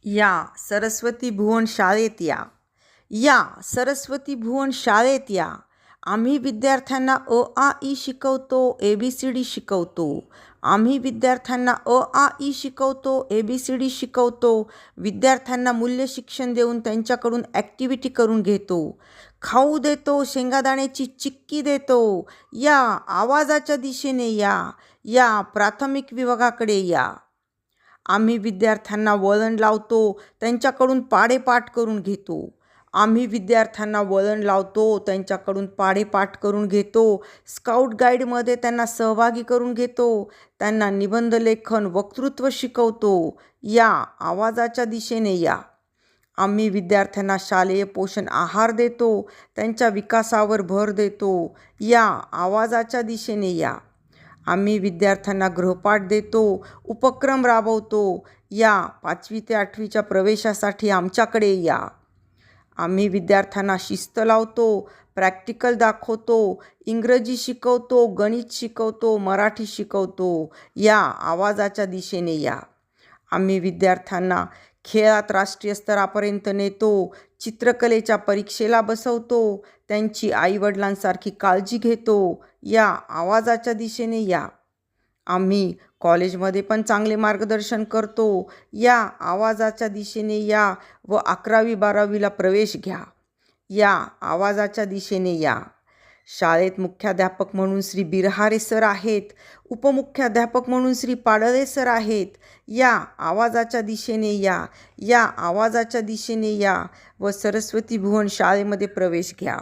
या सरस्वती भुवन शाळेत या. या सरस्वती भुवन शाळेत या. आम्ही विद्यार्थ्यांना अ आ इ शिकवतो, ABCD शिकवतो. आम्ही विद्यार्थ्यांना अ आ इ शिकवतो, ABCD शिकवतो. विद्यार्थ्यांना मूल्य शिक्षण देऊन त्यांच्याकडून ॲक्टिव्हिटी करून घेतो. खाऊ देतो, शेंगादाण्याची चिक्की देतो. या आवाजाच्या दिशेने या. या प्राथमिक विभागाकडे या. आम्ही विद्यार्थ्यांना वळण लावतो, त्यांच्याकडून पाढेपाठ करून घेतो. आम्ही विद्यार्थ्यांना वळण लावतो, त्यांच्याकडून पाढेपाठ करून घेतो. स्काउट गाईडमध्ये त्यांना सहभागी करून घेतो. त्यांना निबंध लेखन, वक्तृत्व शिकवतो. या आवाजाच्या दिशेने या. आम्ही विद्यार्थ्यांना शालेय पोषण आहार देतो, त्यांच्या विकासावर भर देतो. या आवाजाच्या दिशेने या. आम्ही विद्यार्थ्यांना गृहपाठ देतो, उपक्रम राबवतो. या 5वी ते 8वीच्या प्रवेशासाठी आमच्याकडे या. आम्ही विद्यार्थ्यांना शिस्त लावतो, प्रॅक्टिकल दाखवतो, इंग्रजी शिकवतो, गणित शिकवतो, मराठी शिकवतो. या आवाजाच्या दिशेने या. आम्ही विद्यार्थ्यांना खेळात राष्ट्रीय स्तरापर्यंत नेतो, चित्रकलेच्या परीक्षेला बसवतो, त्यांची आईवडिलांसारखी काळजी घेतो. या आवाजाच्या दिशेने या. आम्ही कॉलेजमध्ये पण चांगले मार्गदर्शन करतो. या आवाजाच्या दिशेने या व 11वी-12वीला प्रवेश घ्या. या आवाजाच्या दिशेने या. शाळेत मुख्याध्यापक म्हणून श्री बिरहारे सर आहेत, उपमुख्याध्यापक म्हणून श्री पाडळे सर आहेत. या आवाजाच्या दिशेने या. या आवाजाच्या दिशेने या व सरस्वती भुवन शाळेमध्ये प्रवेश घ्या.